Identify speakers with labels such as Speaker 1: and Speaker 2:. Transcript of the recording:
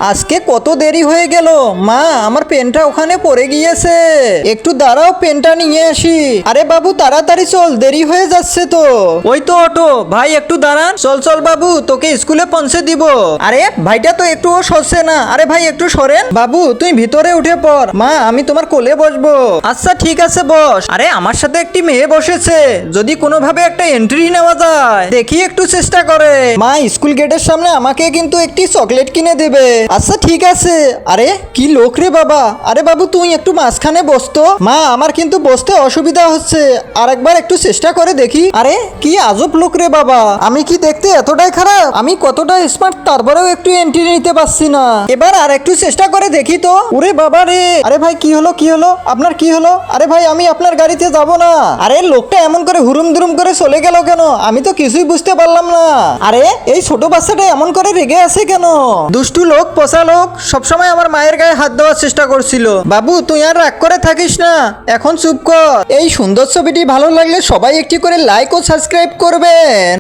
Speaker 1: আজকে কত দেরি হয়ে গেল। মা, আমার পেনটা ওখানে পড়ে গিয়েছে, একটু দাঁড়াও, পেনটা নিয়ে আসি। আরে বাবু, তাড়াতাড়ি চল, দেরি হয়ে যাচ্ছে তো। ওই তো অটো ভাই, একটু দাঁড়ান। চল চল বাবু, তোকে স্কুলে পৌঁছে দিব। আরে ভাইটা তো একটুও সরছে না। আরে ভাই, একটু সরেন। বাবু, তুই ভিতরে উঠে পড়। মা, আমি তোমার কোলে বসবো। আচ্ছা ঠিক আছে, বস। আরে আমার সাথে একটি মেয়ে বসেছে, যদি কোনোভাবে একটা এন্ট্রি নেওয়া যায় দেখি, একটু চেষ্টা করে। মা, স্কুল গেটের সামনে আমাকে কিন্তু একটি চকলেট কিনে দেবে। আচ্ছা ঠিক আছে। আরে কি লোক রে বাবা। আরে বাবু, তুই একটু মাঝখানে বসতো। মা, আমার কিন্তু বসতে অসুবিধা হচ্ছে, আর একবার একটু চেষ্টা করে দেখি। আরে কি আজব লোক রে বাবা, আমি কি দেখতে এতটাই খারাপ? আমি কতটা স্মার্ট, তারপরেও একটু এন্ট্রি নিতে পারছি না। এবার আর একটু চেষ্টা করে দেখি তো। ওরে বাবা রে। আরে ভাই, কি হলো কি হলো, আপনার কি হলো? আরে ভাই, আমি আপনার গাড়িতে যাব না। আরে লোকটা এমন করে হুরুম দুরুম করে চলে গেল কেন? আমি তো কিছুই বুঝতে পারলাম না। আরে এই ছোট বাচ্চাটা এমন করে রেগে আছে কেন? দুষ্টু লোক, পচা লোক, সবসময় আমার মায়ের গায়ে হাত দেওয়ার চেষ্টা করছিল। বাবু, তুই আর রাগ করে থাকিস না, এখন চুপ কর। এই সুন্দর ছবিটি ভালো লাগলে সবাই একটি করে লাইক ও সাবস্ক্রাইব করবেন।